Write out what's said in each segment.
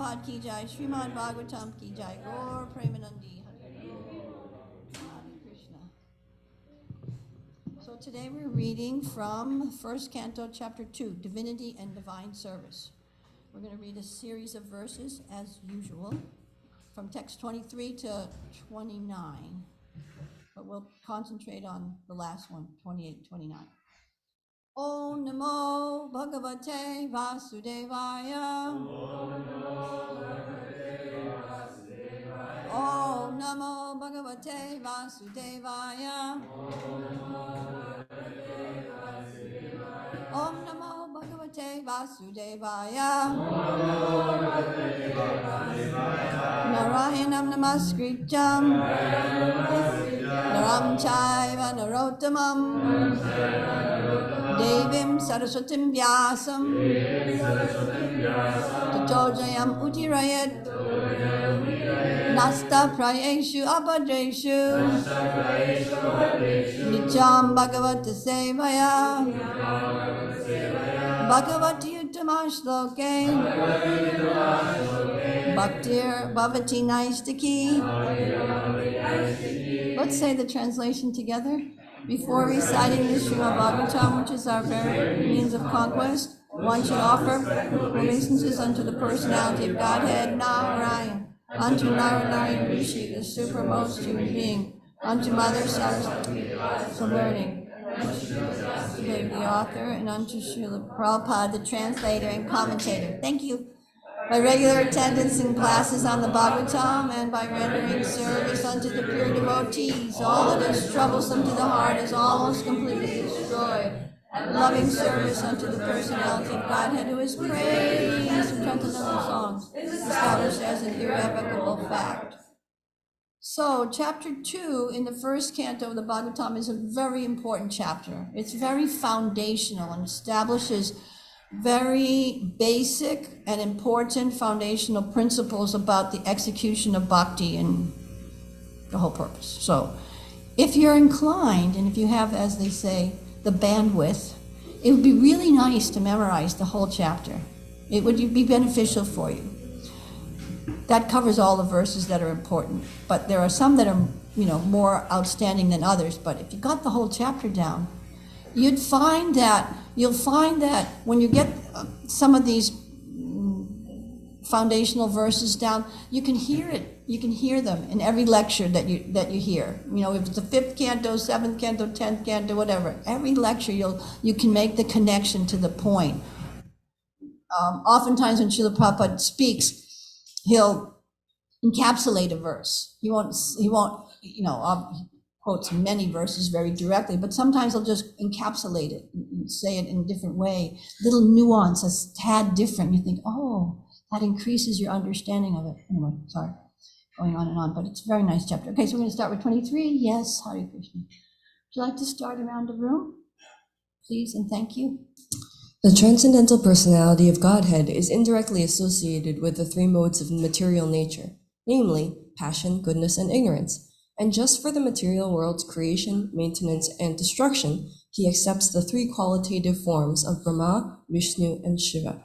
Prabhupada ki jai, Srimad Bhagavatam ki jai, Gaur Premanandi. Hare Krishna. So today we're reading from first canto, chapter 2, Divinity and Divine Service. We're going to read a series of verses as usual, from text 23 to 29. But we'll concentrate on the last one, 28 and 29. Om Namo Bhagavate Vasudevaya. Om Namo Bhagavate Vasudevaya. Om Namo Bhagavate Vasudevaya. Narayanam Namaskrityam Naram Chaiva Narottamam Devim Saraswatim Vyasam Tato Jayam Utirayat Nasta Prayeshu Abhadreshu Nityam Bhagavata Sevaya Bhagavati Uttamashloke Bhaktir Bhavati Naistaki. Let's say the translation together. Before reciting the Srimad Bhagavatam, which is our very means of conquest, one should offer obeisances unto the personality of Godhead, Narayan, unto Narayan Rishi, the supermost human being, unto Mother Saraswati, the learning, the author, and unto Srila Prabhupada, the translator and commentator. Thank you. By regular attendance in classes on the Bhagavatam and by rendering service unto the pure devotees, all that is troublesome to the heart is almost completely destroyed. Loving service unto the personality of Godhead, who is praised in transcendental songs, established as an irrevocable fact. So, chapter 2 in the first canto of the Bhagavatam is a very important chapter. It's very foundational and establishes very basic and important foundational principles about the execution of bhakti and the whole purpose. So, if you're inclined, and if you have, as they say, the bandwidth, it would be really nice to memorize the whole chapter. It would be beneficial for you. That covers all the verses that are important, but there are some that are, more outstanding than others. But if you got the whole chapter down, you'll find that when you get some of these foundational verses down, you can hear it. You can hear them in every lecture that you hear. If it's the 5th canto, 7th canto, 10th canto, whatever, every lecture you can make the connection to the point. Oftentimes when Srila Prabhupada speaks, he'll encapsulate a verse. He won't, quotes many verses very directly, but sometimes he'll just encapsulate it and say it in a different way. Little nuance, a tad different. You think, oh, that increases your understanding of it. Anyway, sorry, going on and on, but it's a very nice chapter. Okay, so we're going to start with 23. Yes, Hare Krishna. Would you like to start around the room? Please and thank you. The transcendental personality of Godhead is indirectly associated with the 3 modes of material nature, namely passion, goodness, and ignorance. And just for the material world's creation, maintenance, and destruction, he accepts the 3 qualitative forms of Brahma, Vishnu, and Shiva.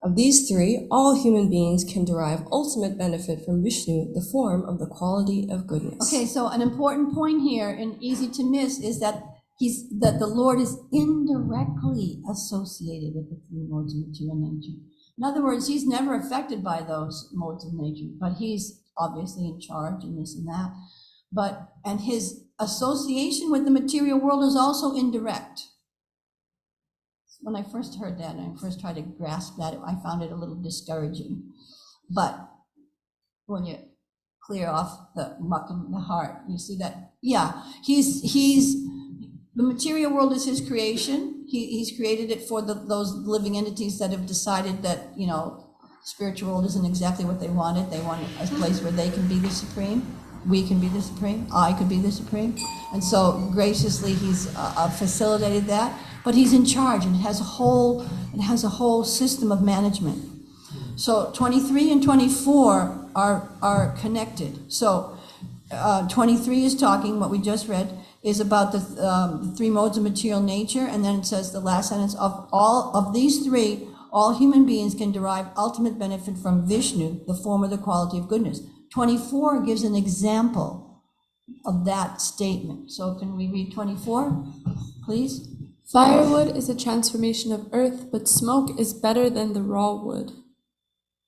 Of these 3, all human beings can derive ultimate benefit from Vishnu, the form of the quality of goodness. Okay, so an important point here, and easy to miss, is that the Lord is indirectly associated with the 3 modes of material nature. In other words, he's never affected by those modes of nature, but he's obviously in charge and this and that. And his association with the material world is also indirect. When I first heard that, and I first tried to grasp that, I found it a little discouraging. But when you clear off the muck in the heart, you see that, the material world is his creation. He's created it for those living entities that have decided that, spiritual world isn't exactly what they wanted. They want a place where they can be the supreme. We can be the supreme. I could be the supreme. And so graciously he's facilitated that, but he's in charge, and it has a whole system of management. So 23 and 24 are connected. So 23 is talking, what we just read is about the 3 modes of material nature, and then it says the last sentence, of these 3, all human beings can derive ultimate benefit from Vishnu, the form of the quality of goodness. 24 gives an example of that statement. So can we read 24, please? Firewood is a transformation of earth, but smoke is better than the raw wood.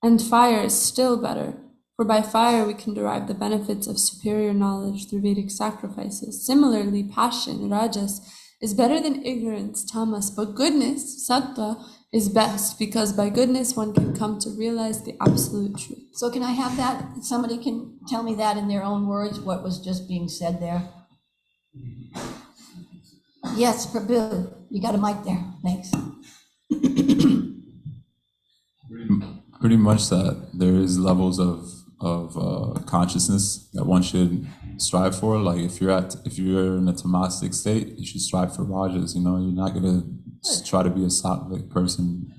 And fire is still better, for by fire we can derive the benefits of superior knowledge through Vedic sacrifices. Similarly, passion, rajas, is better than ignorance, tamas, but goodness, sattva, is best, because by goodness one can come to realize the absolute truth. So can I have that? Somebody can tell me that in their own words, what was just being said there? Yes, Prabhu, you got a mic there. Thanks. Pretty much that there is levels of consciousness that one should strive for. Like if you're in a tamasic state, you should strive for rajas. You know, you're not gonna try to be a sattvic person.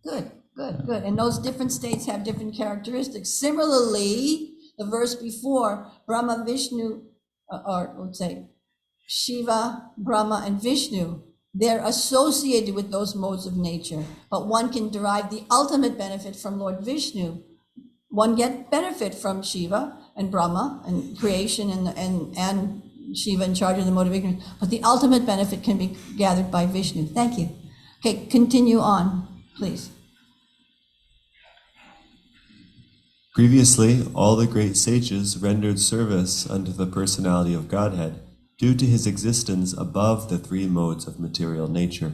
Good. And those different states have different characteristics. Similarly, the verse before, Brahma, Vishnu, or let's say Shiva, Brahma, and Vishnu, they're associated with those modes of nature, but one can derive the ultimate benefit from Lord Vishnu. One get benefit from Shiva and Brahma and creation and Shiva in charge of the mode of ignorance, but the ultimate benefit can be gathered by Vishnu. Thank you. Okay, continue on, please. Previously, all the great sages rendered service unto the personality of Godhead, due to his existence above the three modes of material nature.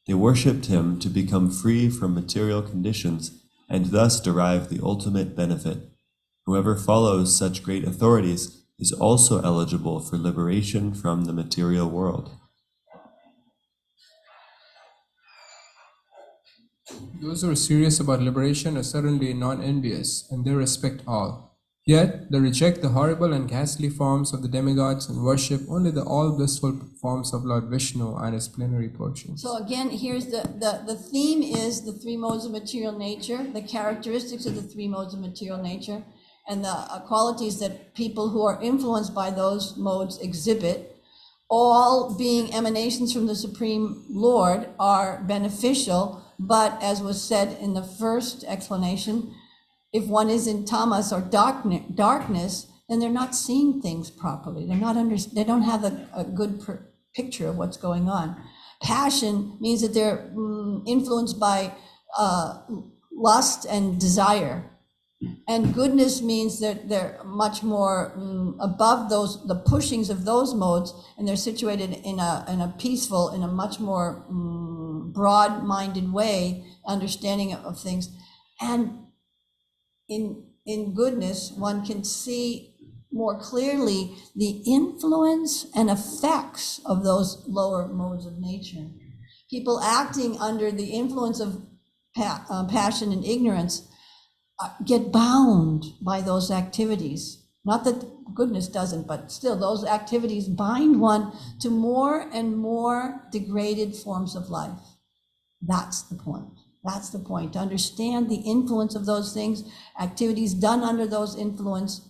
They worshipped him to become free from material conditions and thus derive the ultimate benefit. Whoever follows such great authorities is also eligible for liberation from the material world. Those who are serious about liberation are certainly non-envious, and they respect all. Yet they reject the horrible and ghastly forms of the demigods and worship only the all-blissful forms of Lord Vishnu and his plenary portions. So again, here's the theme is the three modes of material nature, the characteristics of the three modes of material nature, and the qualities that people who are influenced by those modes exhibit, all being emanations from the Supreme Lord, are beneficial. But as was said in the first explanation, if one is in tamas or darkness, then they're not seeing things properly. They don't have a good picture of what's going on. Passion means that they're influenced by lust and desire. And goodness means that they're much more above the pushings of those modes, and they're situated in a peaceful, in a much more broad-minded way, understanding of things. And in goodness, one can see more clearly the influence and effects of those lower modes of nature. People acting under the influence of passion and ignorance get bound by those activities. Not that goodness doesn't, but still those activities bind one to more and more degraded forms of life. That's the point. That's the point, to understand the influence of those things, activities done under those influence,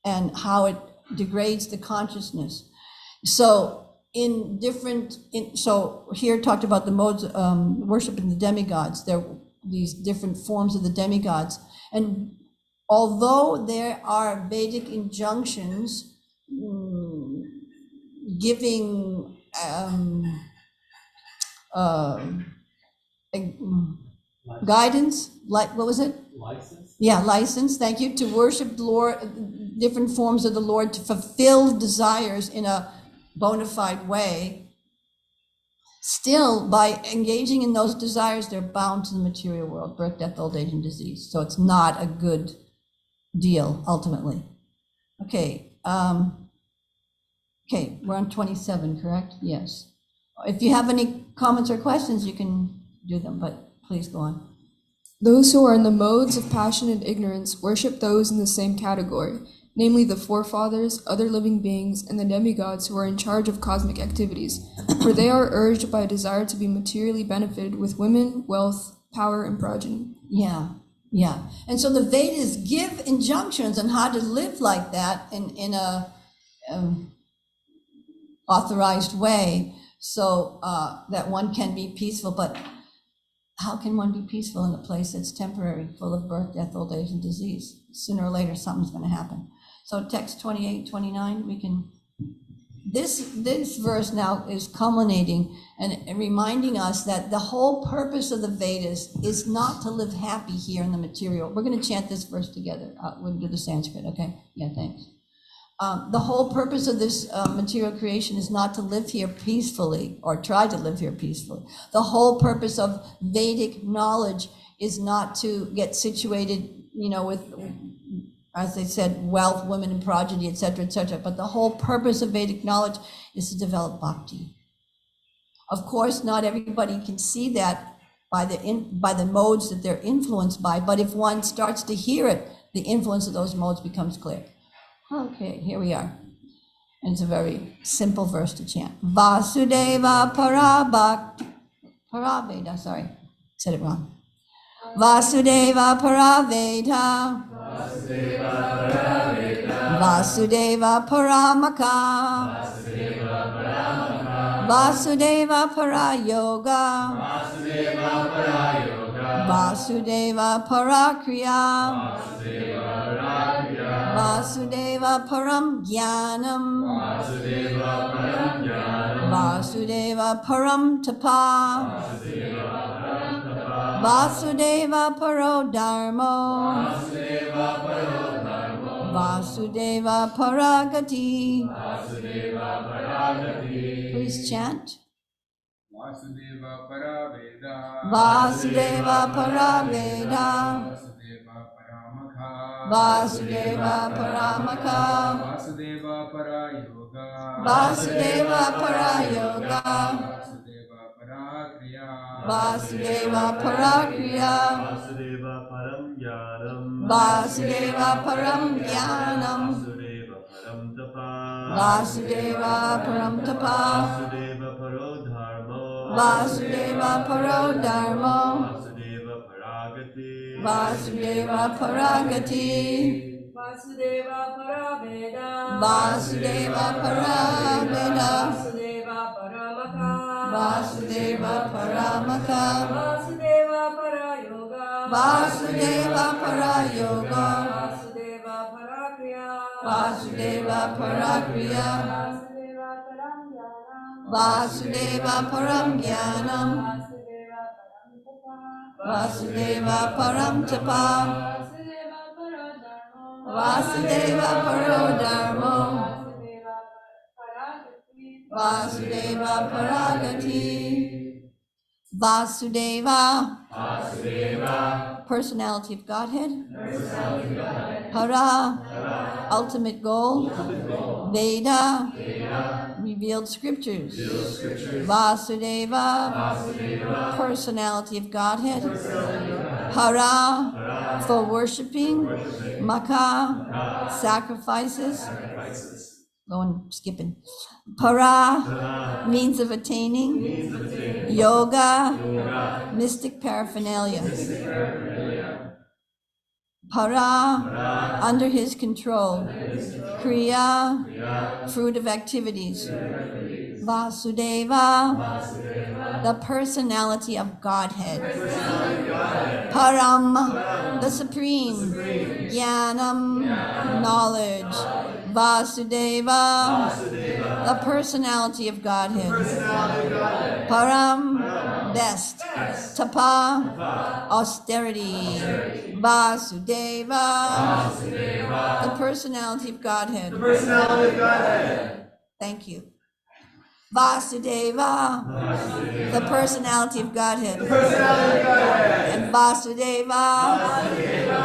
and how it degrades the consciousness. So so here talked about the modes, worshiping the demigods. There are these different forms of the demigods. And although there are Vedic injunctions giving guidance, like, what was it? License? Yeah, license, thank you, to worship the Lord, different forms of the Lord, to fulfill desires in a bona fide way. Still, by engaging in those desires, they're bound to the material world, birth, death, old age, and disease. So it's not a good deal, ultimately. Okay, we're on 27, correct? Yes. If you have any comments or questions, you can do them, but please go on. Those who are in the modes of passion and ignorance worship those in the same category, namely the forefathers, other living beings, and the demigods who are in charge of cosmic activities, for they are urged by a desire to be materially benefited with women, wealth, power, and progeny. Yeah. And so the Vedas give injunctions on how to live like that in a authorized way, so that one can be peaceful. But how can one be peaceful in a place that's temporary, full of birth, death, old age, and disease? Sooner or later, something's going to happen. So text 28, 29, we can, this verse now is culminating and reminding us that the whole purpose of the Vedas is not to live happy here in the material. We're going to chant this verse together. We'll do the Sanskrit, okay? Yeah, thanks. The whole purpose of this material creation is not to live here peacefully or try to live here peacefully. The whole purpose of Vedic knowledge is not to get situated, with, as they said, wealth, women, and progeny, etc., etc. But the whole purpose of Vedic knowledge is to develop bhakti. Of course, not everybody can see that by the modes that they're influenced by, but if one starts to hear it, the influence of those modes becomes clear. Okay, here we are. And it's a very simple verse to chant. Vasudeva Paraveda, sorry, said it wrong. Vasudeva Paraveda. Vasudeva Paramaka. Vasudeva Parayoga. Vasudeva Parakriya. Vasudeva Param Jnanam. Vasudeva Param Tapa. Vasudeva Paro Dharmo. Vasudeva Paragati. Please chant. Vasudeva Paraveda. Vasudeva Paraveda. Vasudeva Paramaka. Vasudeva Parayoga. Vasudeva Parayoga. Vasudeva Parakriya. Vasudeva Parakriya. Vasudeva Param Jnanam. Vasudeva Param Jnanam. Vasudeva Param Tapa. Vasudeva Param Tapa. Vasudeva Paro Dharmo. Vasudeva Paro Dharmo. Vasudeva Paragati. Vasudeva Paragati. Vasudeva Paraveda. Vasudeva Paraveda. Vasudeva Paramaka. Vasudeva Paramaka. Vasudeva Parayoga. Vasudeva Parayoga. Vasudeva Parakriya. Vasudeva Parakriya. Vasudeva Param Jnanam. Vasudeva Param Jnanam. Vasudeva Param Tapa. Vasudeva Paro Dharmo. Vasudeva Paragati. Vasudeva Paragati. Vasudeva. Personality of Godhead. Para. Ultimate goal. Veda. Revealed scriptures. Vasudeva. Personality of Godhead. Para. For worshiping. Maka. Sacrifices. Going skipping. Para. Means of attaining. Yoga. Mystic paraphernalia. Para. Under his control. Kriya. Fruit of activities. Vasudeva. The personality of Godhead. Param. The supreme. Jnanam. Knowledge. Vasudeva. The personality of Godhead. Param. Best. Tapa. Austerity. Vasudeva. The personality of Godhead. Thank you. Vasudeva. The personality of Godhead. And Vasudeva.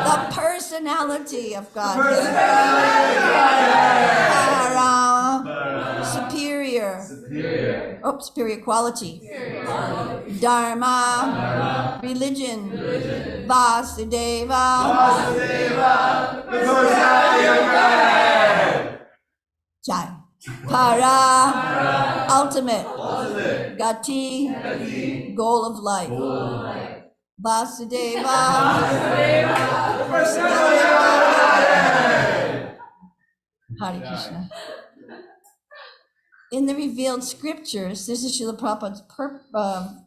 The personality of Godhead. Para. Superior. Superior quality. Dharma. Religion. Vasudeva. Jai. Para. Ultimate. Gati. Goal of life. Vasudeva. Personality of Godhead. Hare Krishna. In the revealed scriptures, this is Srila Prabhupada's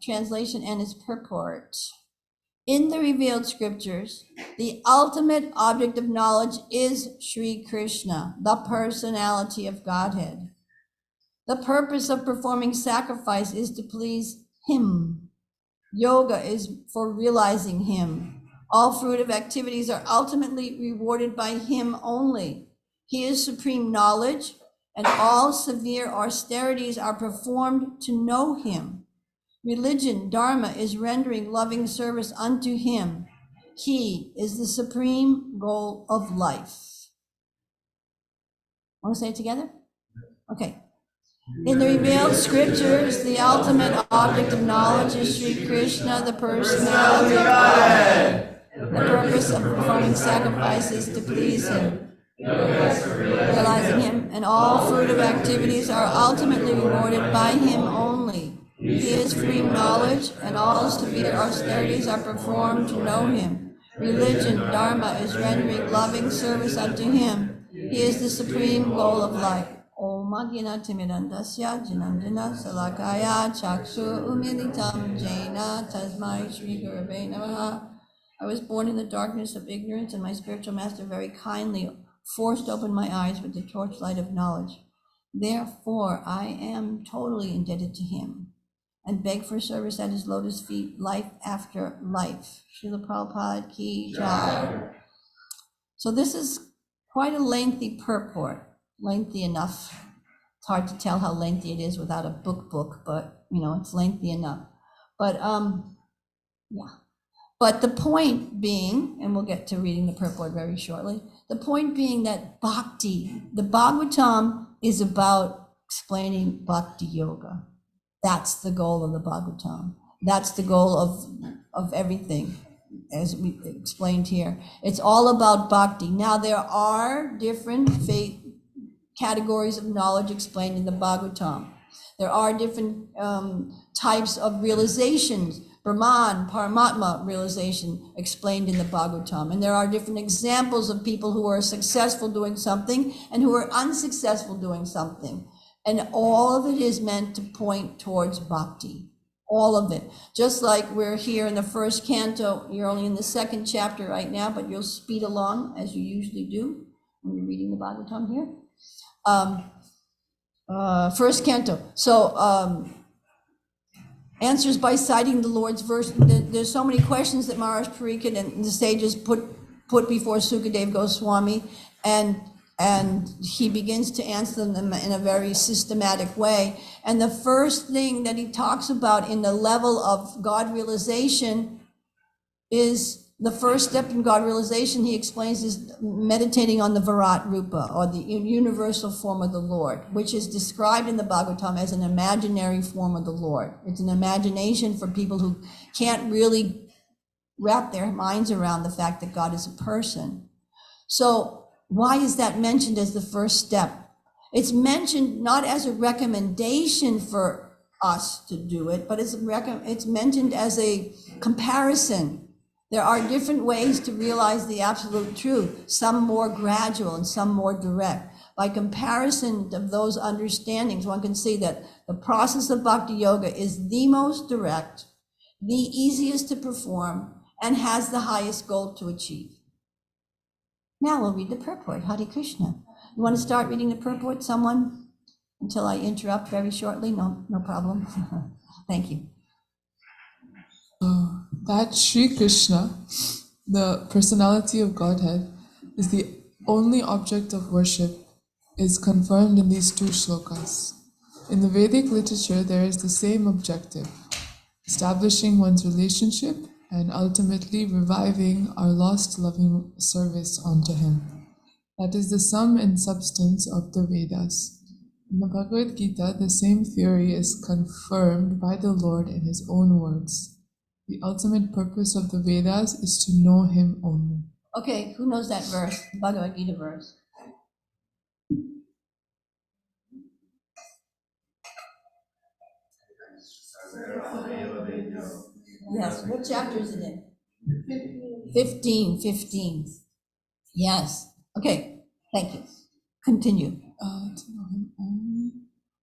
translation and its purport. In the revealed scriptures, the ultimate object of knowledge is Sri Krishna, the personality of Godhead. The purpose of performing sacrifice is to please Him. Yoga is for realizing Him. All fruitive activities are ultimately rewarded by Him only. He is supreme knowledge, and all severe austerities are performed to know Him. Religion, dharma, is rendering loving service unto Him. He is the supreme goal of life. Want to say it together? Okay. In the revealed scriptures, the ultimate object of knowledge is Sri Krishna, the personality of Godhead. The purpose of performing sacrifices to please Him. Realizing Him, and all fruitive activities are ultimately rewarded by Him only. He is supreme knowledge, and all severe austerities are performed to know Him. Religion, dharma, is rendering loving service unto Him. He is the supreme goal of life. Om Agina Timidandasya Janandana Salakaya Chakshu Umilitam Jaina Tasmai Shri Gurave Namaha. I was born in the darkness of ignorance, and my spiritual master very kindly forced open my eyes with the torchlight of knowledge. Therefore, I am totally indebted to Him and beg for service at His lotus feet, life after life. Srila Prabhupada ki jai. So this is quite a lengthy purport, lengthy enough. It's hard to tell how lengthy it is without a book, but it's lengthy enough. But yeah. But the point being, and we'll get to reading the purport very shortly, the point being that bhakti, the Bhagavatam is about explaining bhakti yoga. That's the goal of the Bhagavatam. That's the goal of everything, as we explained here. It's all about bhakti. Now, there are different faith categories of knowledge explained in the Bhagavatam. There are different types of realizations, Brahman, Paramatma realization explained in the Bhagavatam. And there are different examples of people who are successful doing something and who are unsuccessful doing something. And all of it is meant to point towards bhakti. All of it. Just like we're here in the first canto, you're only in the second chapter right now, but you'll speed along as you usually do when you're reading the Bhagavatam here. First canto. So, answers by citing the Lord's verse. There's so many questions that Maharaj Pariksit and the sages put before Sukadev Goswami, and he begins to answer them in a very systematic way. And the first thing that he talks about in the level of God realization is the first step in God realization, he explains, is meditating on the Virat Rupa, or the universal form of the Lord, which is described in the Bhagavatam as an imaginary form of the Lord. It's an imagination for people who can't really wrap their minds around the fact that God is a person. So why is that mentioned as the first step? It's mentioned not as a recommendation for us to do it, but it's mentioned as a comparison. There are different ways to realize the absolute truth, some more gradual and some more direct. By comparison of those understandings, one can see that the process of bhakti yoga is the most direct, the easiest to perform, and has the highest goal to achieve. Now we'll read the purport. Hare Krishna. You want to start reading the purport, someone? Until I interrupt very shortly? No problem. Thank you. That Sri Krishna, the personality of Godhead, is the only object of worship is confirmed in these two shlokas. In the Vedic literature, there is the same objective, establishing one's relationship and ultimately reviving our lost loving service unto Him. That is the sum and substance of the Vedas. In the Bhagavad Gita, the same theory is confirmed by the Lord in His own words. The ultimate purpose of the Vedas is to know Him only. Okay, who knows that verse, Bhagavad Gita verse? Yes, what chapter is it in? 15. Yes. Okay, thank you. Continue. To know Him only.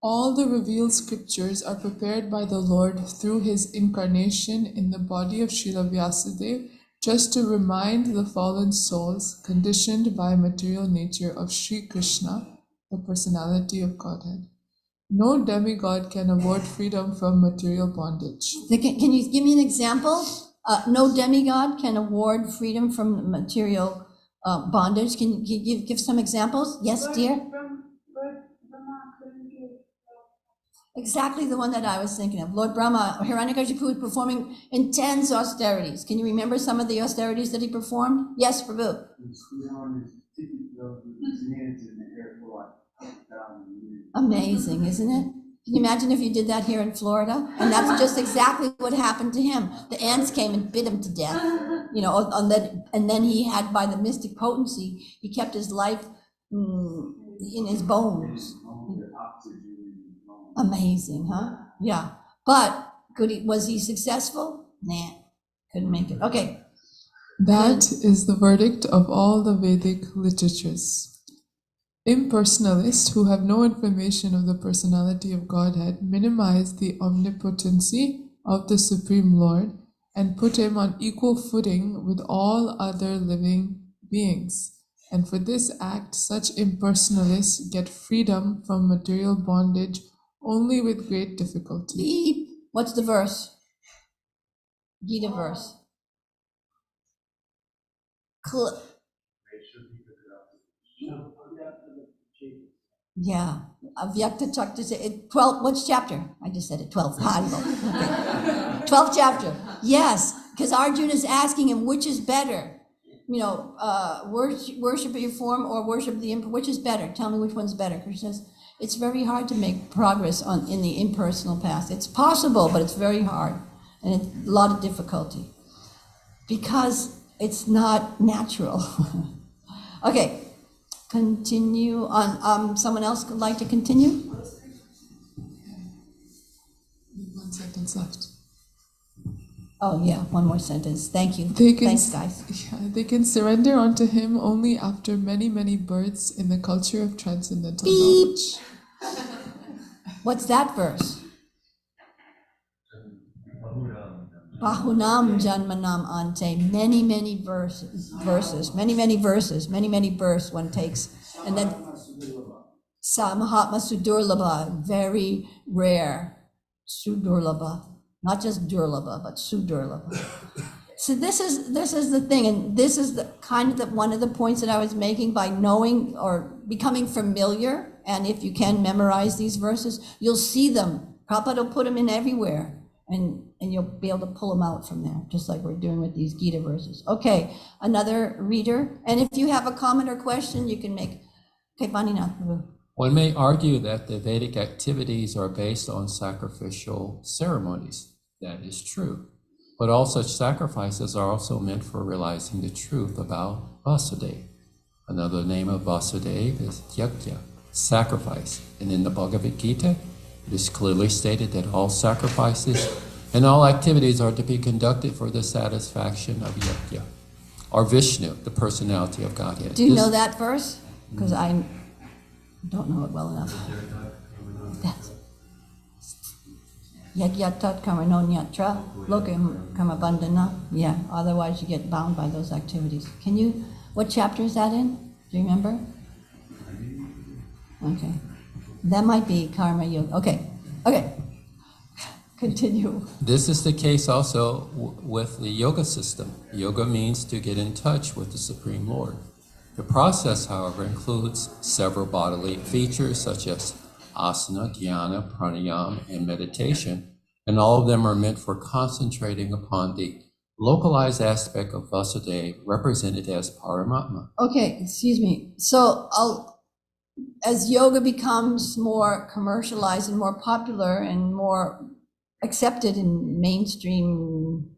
All the revealed scriptures are prepared by the Lord through his incarnation in the body of Srila Vyasadeva, just to remind the fallen souls conditioned by material nature of Sri Krishna, the personality of Godhead. No demigod can award freedom from material bondage. Can you give me an example? No demigod can award freedom from material bondage. Can you give some examples? Yes, dear? Exactly the one that I was thinking of. Lord Brahma, Hiranyakashipu, performing intense austerities. Can you remember some of the austerities that he performed? Yes, Prabhu. Amazing, isn't it? Can you imagine if you did that here in Florida? And that's just exactly what happened to him. The ants came and bit him to death. You know, and then he had, by the mystic potency, he kept his life in his bones. Amazing, huh? Yeah. But was he successful? Nah, couldn't make it. Okay. That is the verdict of all the Vedic literatures. Impersonalists who have no information of the personality of Godhead minimize the omnipotency of the Supreme Lord and put him on equal footing with all other living beings. And for this act, such impersonalists get freedom from material bondage only with great difficulty. Beep. What's the verse? Gita verse. Yeah. Avyakta Chakta, 12, which chapter? I just said it, 12. Okay. 12th chapter. Yes, because Arjuna is asking him, which is better? You know, worship your form or worship the which is better? Tell me which one's better. Krishna says, it's very hard to make progress in the impersonal path. It's possible, but it's very hard. And it's a lot of difficulty. Because it's not natural. Okay. Continue on. Someone else would like to continue? One sentence left. Oh yeah, one more sentence. Thank you. Thanks, guys. Yeah, they can surrender unto him only after many, many births in the culture of transcendental knowledge. What's that verse? Bahunam janmanam ante. Many, many verses, many births one takes. And then Sa Mahatma Sudurlabha, very rare. Sudurlabha. Not just Durlabha, but Sudurlabha. So this is the thing, and this is the kind of one of the points that I was making by knowing or becoming familiar. And if you can memorize these verses, you'll see them. Prabhupada will put them in everywhere. And you'll be able to pull them out from there, just like we're doing with these Gita verses. Okay, another reader. And if you have a comment or question, you can make. Okay, Vaninath. One may argue that the Vedic activities are based on sacrificial ceremonies. That is true. But all such sacrifices are also meant for realizing the truth about Vasudeva. Another name of Vasudeva is Yajna, sacrifice. And in the Bhagavad Gita, it is clearly stated that all sacrifices and all activities are to be conducted for the satisfaction of Yajna, or Vishnu, the personality of Godhead. Do you know that verse? Because I don't know it well enough. That's Yajyatat karanonyatra lokam kamabandhana. Yeah, otherwise you get bound by those activities. What chapter is that in? Do you remember? Okay. That might be Karma Yoga. Okay. Continue. This is the case also with the yoga system. Yoga means to get in touch with the Supreme Lord. The process, however, includes several bodily features such as asana, dhyana, pranayama, and meditation, and all of them are meant for concentrating upon the localized aspect of Vasudeva, represented as Paramatma. Okay, excuse me. So as yoga becomes more commercialized and more popular and more accepted in mainstream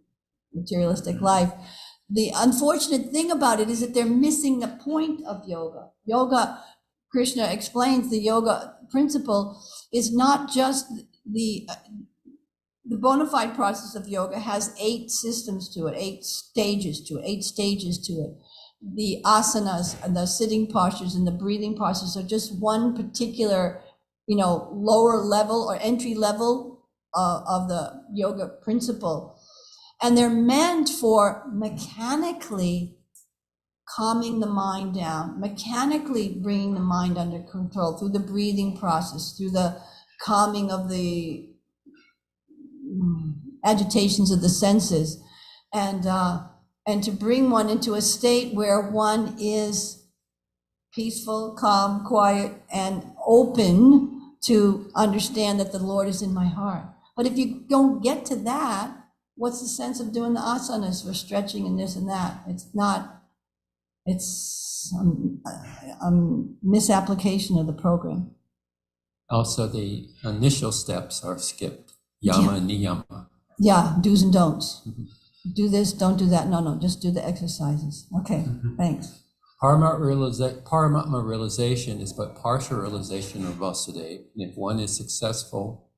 materialistic life, the unfortunate thing about it is that they're missing the point of yoga. Yoga, Krishna explains, the yoga principle is not just the bona fide process of yoga has 8 systems to it, 8 stages to it. The asanas and the sitting postures and the breathing postures are just one particular lower level or entry level of the yoga principle. And they're meant for mechanically calming the mind down, mechanically bringing the mind under control through the breathing process, through the calming of the agitations of the senses, and to bring one into a state where one is peaceful, calm, quiet, and open to understand that the Lord is in my heart. But if you don't get to that, what's the sense of doing the asanas for stretching and this and that? It's a misapplication of the program. Also, the initial steps are skipped. Yama and niyama. Yeah, do's and don'ts. Do this, don't do that. No, just do the exercises. Okay, thanks. Paramatma realization is but partial realization of Vasudeva. And if one is successful,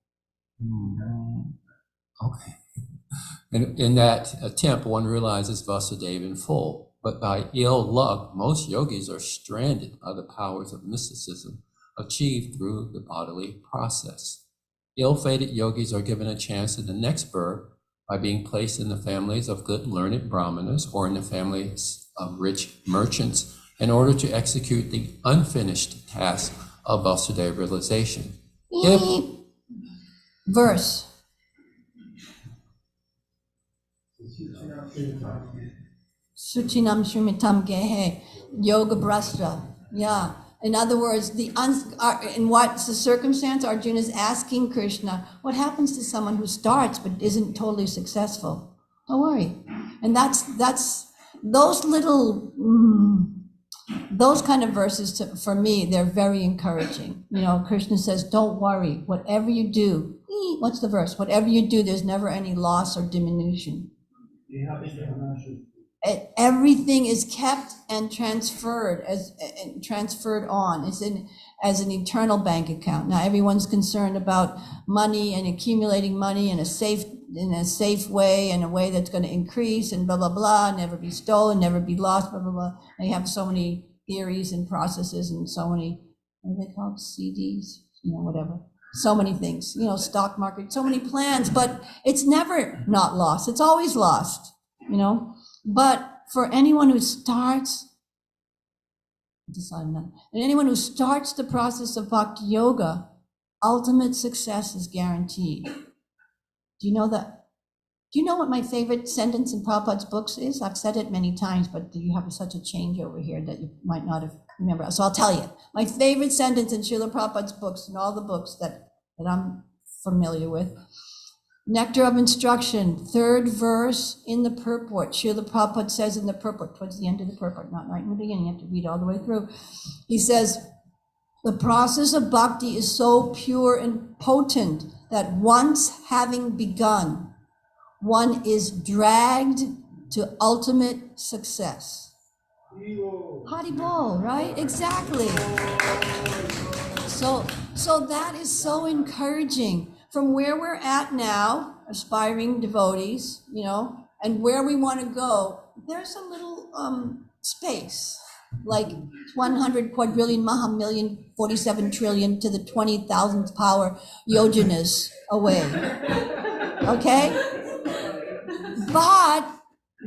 okay. And in that attempt, one realizes Vasudeva in full. But by ill luck, most yogis are stranded by the powers of mysticism achieved through the bodily process. Ill-fated yogis are given a chance in the next birth by being placed in the families of good learned brahmanas or in the families of rich merchants in order to execute the unfinished task of Vasudeva realization. Verse. Suchinam Shumitam Gehe, Yoga Brastra. Yeah. In other words, in what's the circumstance? Arjuna is asking Krishna, what happens to someone who starts but isn't totally successful? Don't worry. And that's those little, those kind of verses for me, they're very encouraging. Krishna says, don't worry, whatever you do, what's the verse? Whatever you do, there's never any loss or diminution. Everything is kept and transferred on. It's as an eternal bank account. Now everyone's concerned about money and accumulating money in a safe way, in a way that's going to increase and blah blah blah, never be stolen, never be lost, blah blah blah. They have so many theories and processes and so many, what are they called? CDs, whatever. So many things, stock market, so many plans, but it's never not lost. It's always lost, But for anyone who starts, the process of bhakti yoga, ultimate success is guaranteed. Do you know that? Do you know what my favorite sentence in Prabhupada's books is? I've said it many times, but you have such a change over here that you might not have remembered. So I'll tell you. My favorite sentence in Srila Prabhupada's books, and all the books that I'm familiar with, Nectar of Instruction, 3rd verse in the purport. Srila Prabhupada says in the purport, towards the end of the purport, not right in the beginning, you have to read all the way through. He says, the process of bhakti is so pure and potent that once having begun, one is dragged to ultimate success. Haribol, right? Exactly. So that is so encouraging. From where we're at now, aspiring devotees, and where we want to go, there's a little space, like 100 quadrillion, mahamillion, 47 trillion to the 20,000th power yojanas away. Okay? But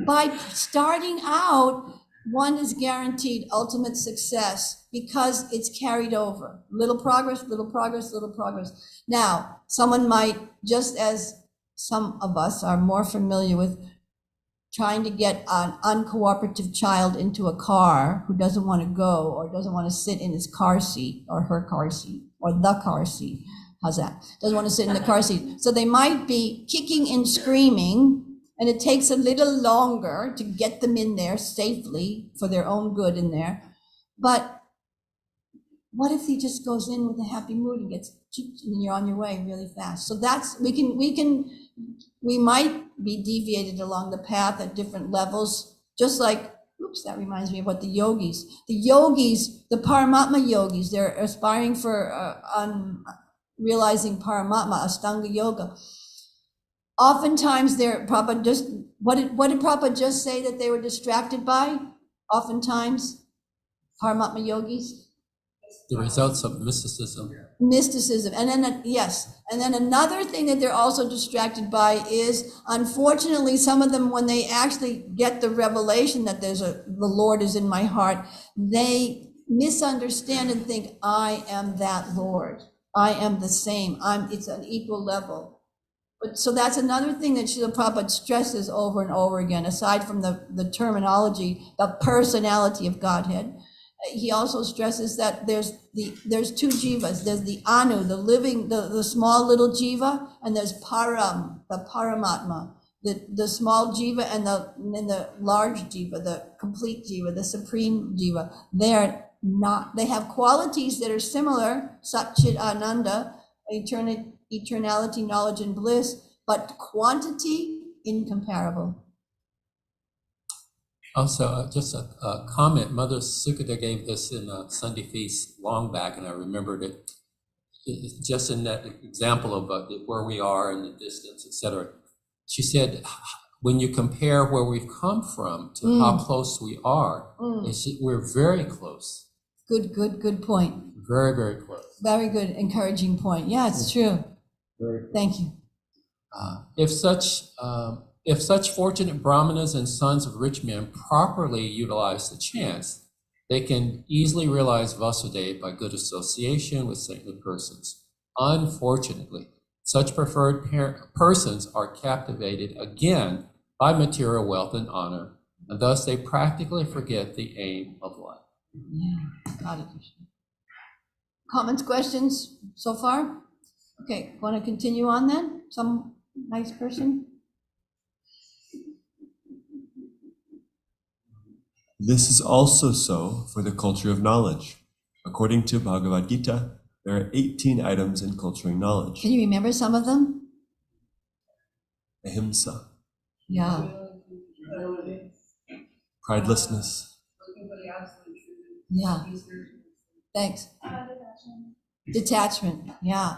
by starting out, one is guaranteed ultimate success because it's carried over. Little progress, little progress, little progress. Now, someone might, just as some of us are more familiar with trying to get an uncooperative child into a car who doesn't want to go or doesn't want to sit in his car seat or her car seat or the car seat. How's that? Doesn't want to sit in the car seat. So they might be kicking and screaming, and it takes a little longer to get them in there safely for their own good in there. But what if he just goes in with a happy mood and gets, and you're on your way really fast? So that's, we might be deviated along the path at different levels, just like, oops, that reminds me of what the Paramatma yogis, they're aspiring for realizing Paramatma, Astanga Yoga. Oftentimes Prabhupada just, what did Prabhupada just say that they were distracted by? Oftentimes, Paramatma yogis, The results of mysticism. Mysticism. And then, yes. And then another thing that they're also distracted by is, unfortunately, some of them, when they actually get the revelation that the Lord is in my heart, they misunderstand and think, I am that Lord. I am the same. It's an equal level. But so that's another thing that Srila Prabhupada stresses over and over again, aside from the terminology, the personality of Godhead. He also stresses that there's two jivas. There's the anu, the living, the small little jiva, and there's param, the paramatma, the small jiva and the large jiva, the complete jiva, the supreme jiva. They have qualities that are similar, Sat Chit Ananda, eternality, knowledge, and bliss, but quantity incomparable. Also, just a comment, Mother Sukata gave this in a Sunday feast long back, and I remembered it. It's just in that example of where we are and the distance, etc. She said, when you compare where we've come from to how close we are, we're very close. Good point. Very, very close. Very good, encouraging point. Yeah, it's true. Thank you. If such fortunate brahmanas and sons of rich men properly utilize the chance, they can easily realize Vasudeva by good association with saintly persons. Unfortunately, such preferred persons are captivated again by material wealth and honor, and thus they practically forget the aim of life. Yeah, got it. Comments, questions so far? Okay, want to continue on then? Some nice person? This is also so for the culture of knowledge. According to Bhagavad Gita, there are 18 items in culturing knowledge. Can you remember some of them? Ahimsa, Yeah. pridelessness, Yeah. Thanks. Detachment. Yeah.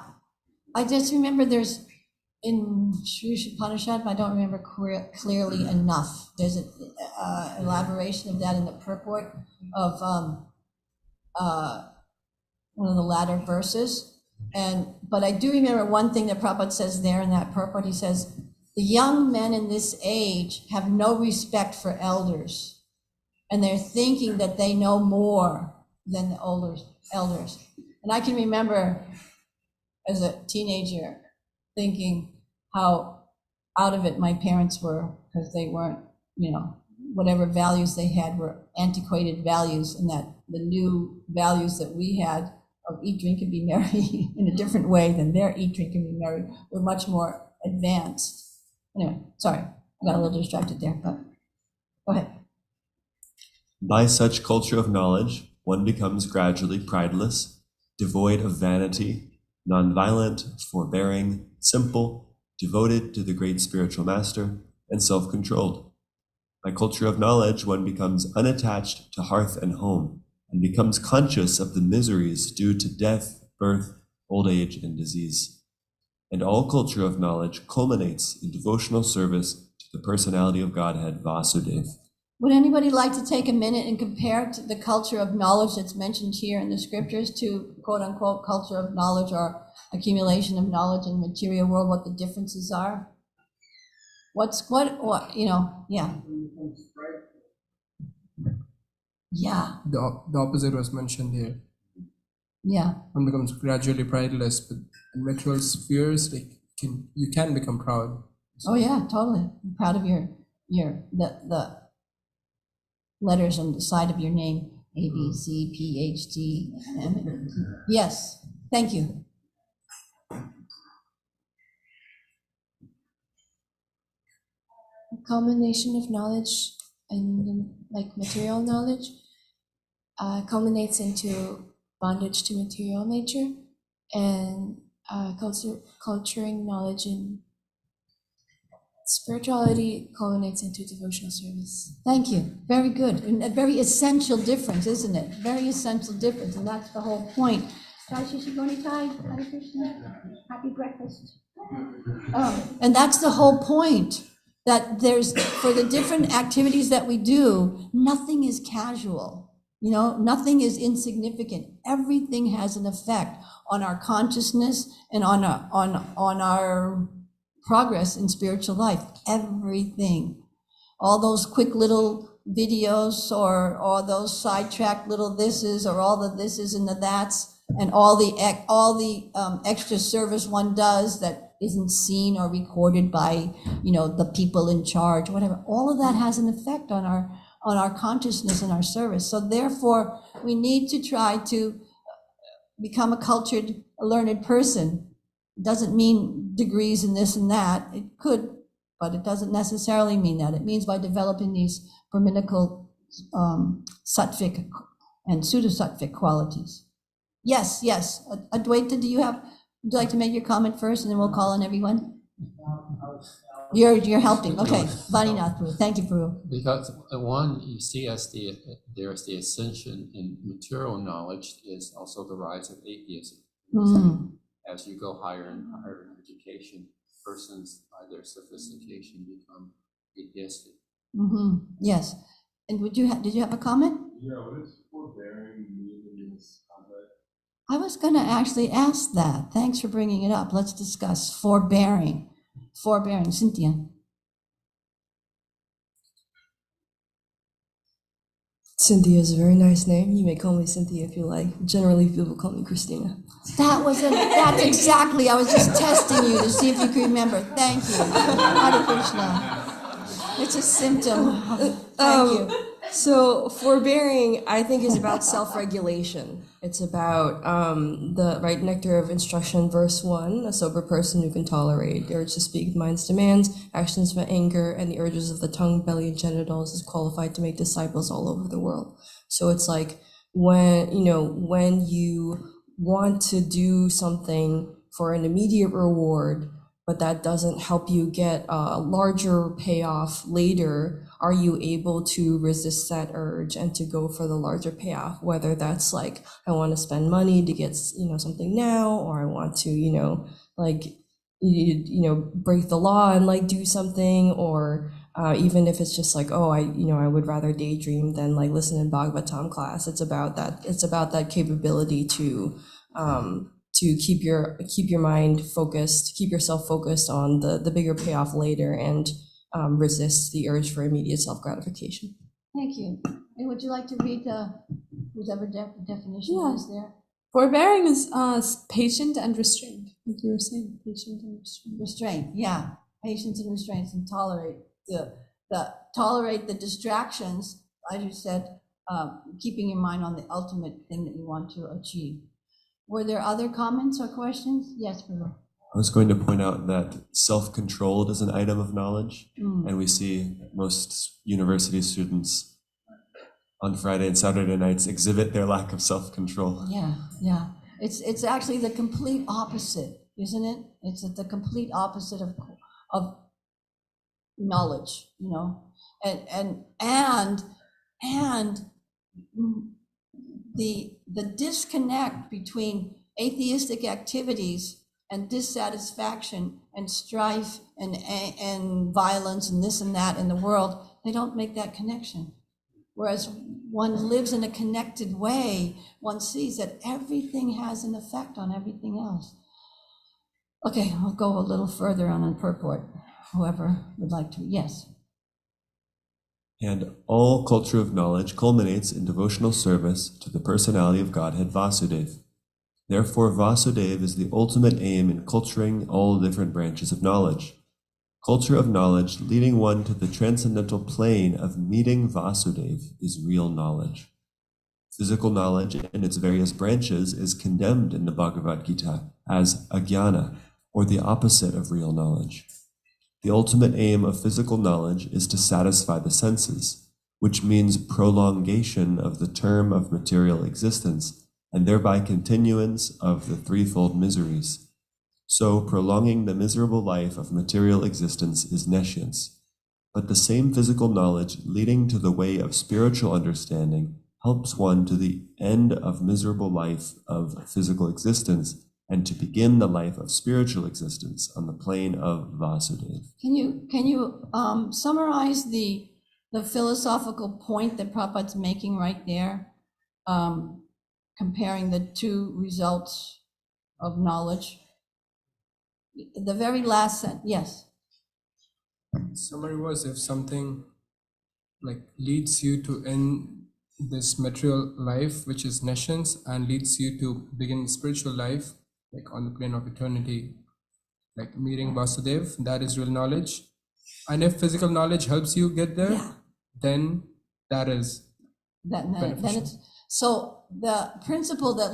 I just remember there's in Sri Upanishad, but I don't remember clearly enough. There's an elaboration of that in the purport of one of the latter verses. But I do remember one thing that Prabhupada says there in that purport. He says, the young men in this age have no respect for elders, and they're thinking that they know more than the elders. And I can remember as a teenager thinking how out of it my parents were, because they weren't, whatever values they had were antiquated values, and that the new values that we had of eat, drink, and be merry in a different way than their eat, drink, and be merry were much more advanced. Anyway, sorry, I got a little distracted there, but go ahead. By such culture of knowledge, one becomes gradually prideless, devoid of vanity, nonviolent, forbearing, simple, devoted to the great spiritual master, and self-controlled. By culture of knowledge, one becomes unattached to hearth and home, and becomes conscious of the miseries due to death, birth, old age, and disease. And all culture of knowledge culminates in devotional service to the personality of Godhead, Vasudeva. Would anybody like to take a minute and compare to the culture of knowledge that's mentioned here in the scriptures to quote unquote culture of knowledge or accumulation of knowledge in the material world, what the differences are? Yeah. Yeah. The opposite was mentioned here. Yeah. One becomes gradually prideless, but in material spheres, you can become proud. Oh yeah, totally. I'm proud of the letters on the side of your name, A, B, C, P, H, D, M. Yes, thank you. A combination of knowledge and material knowledge culminates into bondage to material nature, and culturing knowledge in spirituality culminates into devotional service. Thank you. Very good. And a very essential difference, isn't it? Very essential difference, and that's the whole point. Happy breakfast. And that's the whole point, that there's, for the different activities that we do, nothing is casual. You know, nothing is insignificant. Everything has an effect on our consciousness and on our progress in spiritual life. Everything. All those quick little videos or those sidetracked little thises or all the thises and the that's and all the extra service one does that isn't seen or recorded by, you know, the people in charge, whatever. All of that has an effect on our consciousness and our service. So therefore, we need to try to become a cultured, learned person. It doesn't mean degrees in this and that. It could, but it doesn't necessarily mean that. It means by developing these Brahminical sattvic and pseudo-sattvic qualities. Yes. Adwaita, would you like to make your comment first, and then we'll call on everyone? You're helping. Okay, Vaninath Prabhu. Thank you, Prabhu. Because one you see as there's the ascension in material knowledge is also the rise of atheism. As you go higher and higher in education, persons by their sophistication become atheistic. Yes. And did you have a comment? Yeah, what is forbearing mean in this context? I was going to actually ask that. Thanks for bringing it up. Let's discuss forbearing. Forbearing, Cynthia. Cynthia is a very nice name. You may call me Cynthia if you like. Generally, people call me Christina. That's exactly, I was just testing you to see if you could remember. Thank you. Hare Krishna. It's a symptom. Thank you. So forbearing, I think, is about self-regulation. It's about the right nectar of instruction, verse 1, a sober person who can tolerate the urge to speak, mind's demands, actions for anger, and the urges of the tongue, belly, and genitals is qualified to make disciples all over the world. So it's like when you want to do something for an immediate reward, but that doesn't help you get a larger payoff later, are you able to resist that urge and to go for the larger payoff? Whether that's like, I want to spend money to get, something now, or I want to, break the law and like do something, or even if it's just like, I would rather daydream than like listen to Bhagavatam class. It's about that capability to keep your mind focused, keep yourself focused on the bigger payoff later, and resist the urge for immediate self-gratification. Thank you. And would you like to read whatever definition is there? Forbearing is patient and restrained, like you were saying, patient and restrained. Restraint, yeah. Patience and restraints, and tolerate the distractions, as you said, keeping your mind on the ultimate thing that you want to achieve. Were there other comments or questions? Yes, Prabhu. I was going to point out that self-controlled is an item of knowledge, and we see most university students on Friday and Saturday nights exhibit their lack of self-control. Yeah. It's actually the complete opposite, isn't it? It's the complete opposite of knowledge, and the disconnect between atheistic activities and dissatisfaction and strife and violence and this and that in the world, they don't make that connection. Whereas one lives in a connected way, one sees that everything has an effect on everything else. Okay, I'll go a little further on the purport, whoever would like to. Yes. And all culture of knowledge culminates in devotional service to the personality of Godhead Vasudeva. Therefore, Vasudeva is the ultimate aim in culturing all different branches of knowledge. Culture of knowledge leading one to the transcendental plane of meeting Vasudeva is real knowledge. Physical knowledge in its various branches is condemned in the Bhagavad Gita as ajnana, or the opposite of real knowledge. The ultimate aim of physical knowledge is to satisfy the senses, which means prolongation of the term of material existence, and thereby continuance of the threefold miseries. So prolonging the miserable life of material existence is nescience. But the same physical knowledge leading to the way of spiritual understanding helps one to the end of miserable life of physical existence and to begin the life of spiritual existence on the plane of Vasudeva. Can you summarize the philosophical point that Prabhupada's making right there? comparing the two results of knowledge. The very last sentence, yes. Summary was, if something like leads you to end this material life, which is nescience, and leads you to begin spiritual life, like on the plane of eternity, like meeting Vasudev, that is real knowledge. And if physical knowledge helps you get there, Yeah. then that is Then beneficial. it's so the principle that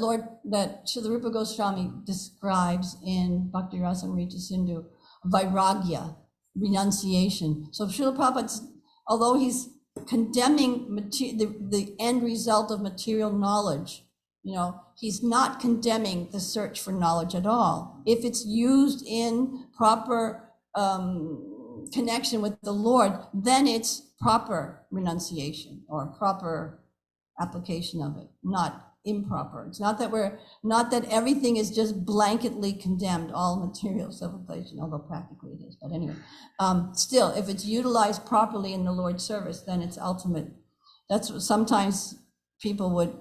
Srila Rupa Goswami describes in Bhakti Rasamrita Sindhu, vairagya, renunciation. So Srila Prabhupada, although he's condemning the end result of material knowledge, he's not condemning the search for knowledge at all. If it's used in proper connection with the Lord, then it's proper renunciation or proper application of it, not improper. It's not that everything is just blanketly condemned, all material civilization, although practically it is. But anyway, still, if it's utilized properly in the Lord's service, then it's ultimate. That's what sometimes people would,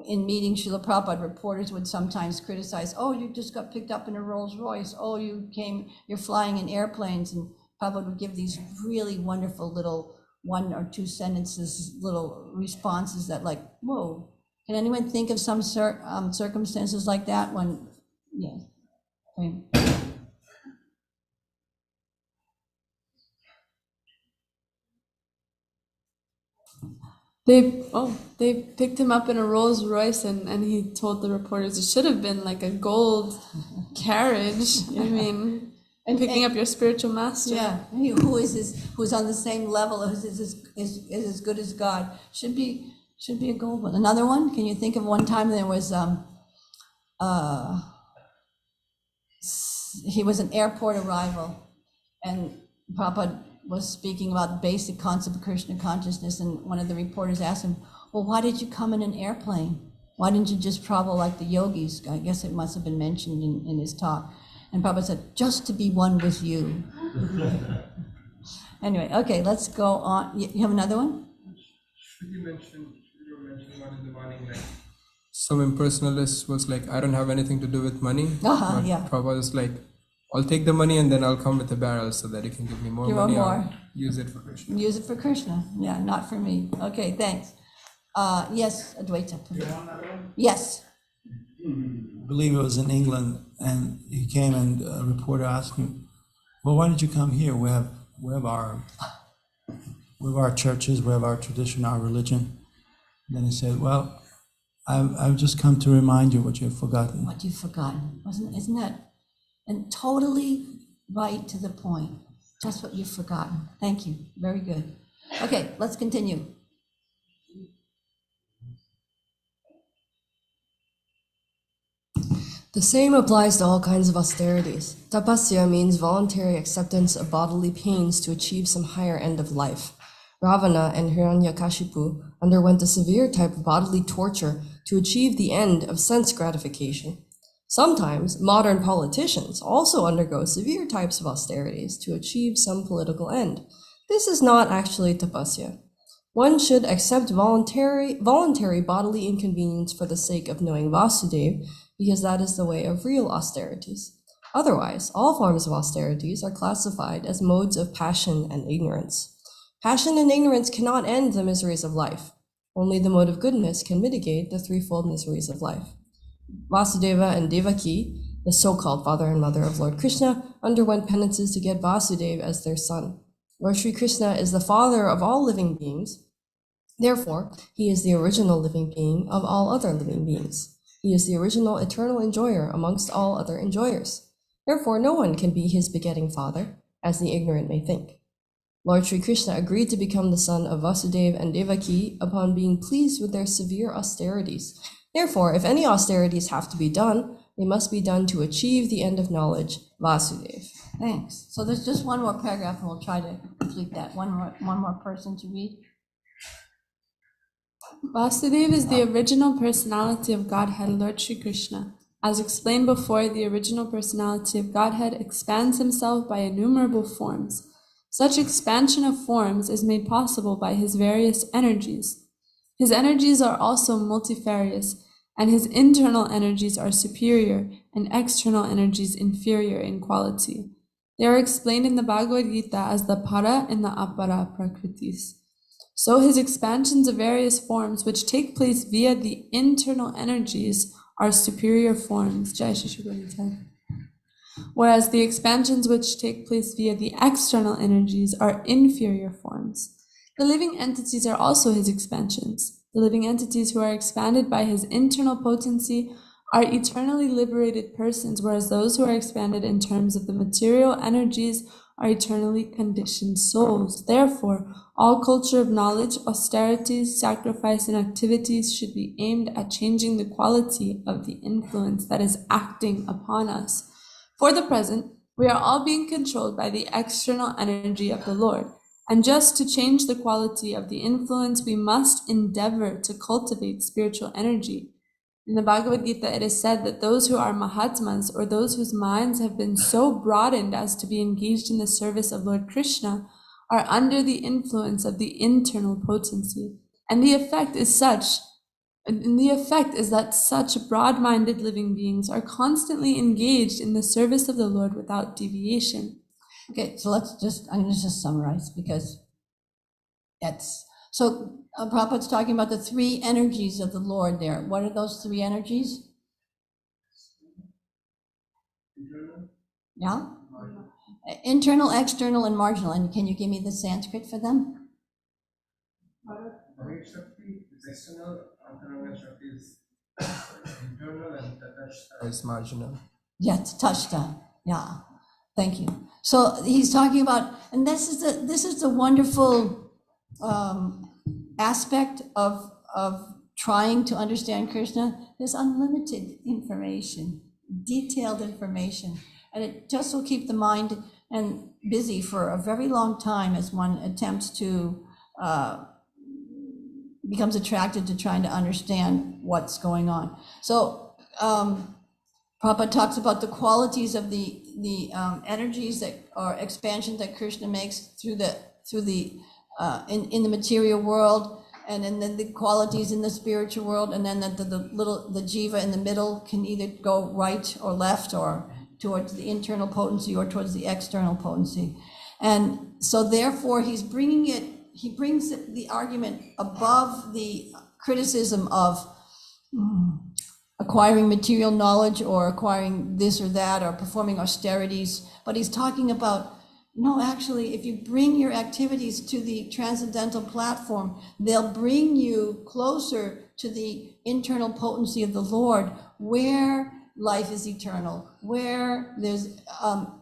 in meeting Srila Prabhupada, reporters would sometimes criticize, oh, you just got picked up in a Rolls Royce. Oh, you're flying in airplanes. And Prabhupada would give these really wonderful little 1 or 2 sentences, little responses that like, whoa, can anyone think of some circumstances like that when, yes. Okay. They picked him up in a Rolls Royce and he told the reporters it should have been like a gold carriage. I mean, picking up your spiritual master. Yeah, who's on the same level as as good as God should be a gold one. Another one, can you think of one time there was he was an airport arrival and Prabhupada was speaking about the basic concept of Krishna consciousness, and one of the reporters asked him, well, why did you come in an airplane? Why didn't you just travel like the yogis? I guess it must have been mentioned in his talk. And Prabhupada said, just to be one with you. Anyway, okay, let's go on. You have another one? You mentioned one in the morning, like some impersonalist was like, I don't have anything to do with money. But Yeah. Prabhupada is like, I'll take the money and then I'll come with a barrel so that you can give me more Give money. more. I'll use it for Krishna. Use it for Krishna. Yeah, not for me. Okay, thanks. Yes, Advaita. Yes. I believe it was in England, and he came and a reporter asked him, well, why did you come here? We have our churches, we have our tradition, our religion. And then he said, well, I've just come to remind you what you've forgotten. What you've forgotten. Isn't that and totally right to the point? Just what you've forgotten. Thank you. Very good. Okay, let's continue. The same applies to all kinds of austerities. Tapasya means voluntary acceptance of bodily pains to achieve some higher end of life. Ravana and Hiranyakashipu underwent a severe type of bodily torture to achieve the end of sense gratification. Sometimes modern politicians also undergo severe types of austerities to achieve some political end. This is not actually tapasya. One should accept voluntary bodily inconvenience for the sake of knowing Vasudev, because that is the way of real austerities. Otherwise, all forms of austerities are classified as modes of passion and ignorance. Passion and ignorance cannot end the miseries of life. Only the mode of goodness can mitigate the threefold miseries of life. Vasudeva and Devaki, the so-called father and mother of Lord Krishna, underwent penances to get Vasudev as their son. Lord Sri Krishna is the father of all living beings. Therefore, he is the original living being of all other living beings. He is the original eternal enjoyer amongst all other enjoyers. Therefore, no one can be his begetting father, as the ignorant may think. Lord Sri Krishna agreed to become the son of Vasudeva and Devaki upon being pleased with their severe austerities. Therefore, if any austerities have to be done, they must be done to achieve the end of knowledge, Vasudeva. Thanks. So there's just one more paragraph and we'll try to complete that. One more person to read. Vasudeva is the original personality of Godhead, Lord Sri Krishna. As explained before, the original personality of Godhead expands himself by innumerable forms. Such expansion of forms is made possible by his various energies. His energies are also multifarious, and his internal energies are superior and external energies inferior in quality. They are explained in the Bhagavad Gita as the para and the apara prakritis. So his expansions of various forms which take place via the internal energies are superior forms. Jai Shri Shri Guru Nitai. Whereas the expansions which take place via the external energies are inferior forms. The living entities are also his expansions. The living entities who are expanded by his internal potency are eternally liberated persons, whereas those who are expanded in terms of the material energies are eternally conditioned souls. Therefore, all culture of knowledge, austerities, sacrifice, and activities should be aimed at changing the quality of the influence that is acting upon us. For the present, we are all being controlled by the external energy of the Lord. And just to change the quality of the influence, we must endeavor to cultivate spiritual energy. In the Bhagavad Gita, it is said that those who are Mahatmas, or those whose minds have been so broadened as to be engaged in the service of Lord Krishna, are under the influence of the internal potency. And the effect is that such broad-minded living beings are constantly engaged in the service of the Lord without deviation. Okay, so I'm going to just summarize because Prabhupada's talking about the three energies of the Lord there. What are those three energies? Yeah? Internal, external, and marginal. And can you give me the Sanskrit for them? Parag Shakti is external, Antaranga Shakti is internal, and Tatashta is marginal. Yeah, Tashta. Yeah, thank you. So he's talking about, and this is the wonderful aspect of trying to understand Krishna. There's unlimited information, detailed information, and it just will keep the mind and busy for a very long time as one attempts to becomes attracted to trying to understand what's going on. So Prabhupada talks about the qualities of the energies that are expansions that Krishna makes through the in the material world, and then the qualities in the spiritual world, and then the jiva in the middle can either go right or left, or towards the internal potency or towards the external potency. And so therefore he brings the argument above the criticism of acquiring material knowledge or acquiring this or that or performing austerities, but he's talking about, no, actually, if you bring your activities to the transcendental platform, they'll bring you closer to the internal potency of the Lord, where life is eternal, where there's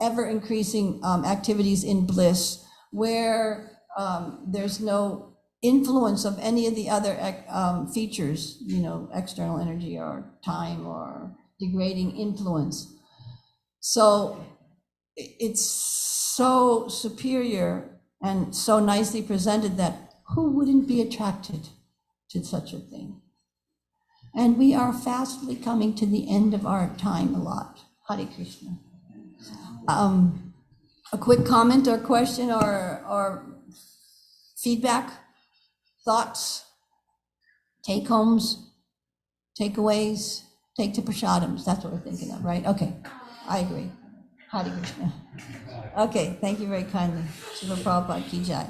ever increasing activities in bliss, where there's no influence of any of the other features, external energy or time or degrading influence. So it's so superior and so nicely presented that who wouldn't be attracted to such a thing? And we are fastly coming to the end of our time allotted. Hare Krishna. A quick comment or question or feedback, thoughts, take-homes, takeaways, take to prashadams. That's what we're thinking of, right? Okay, I agree. Hare Krishna. Okay, thank you very kindly. Srila Prabhupada ki jai.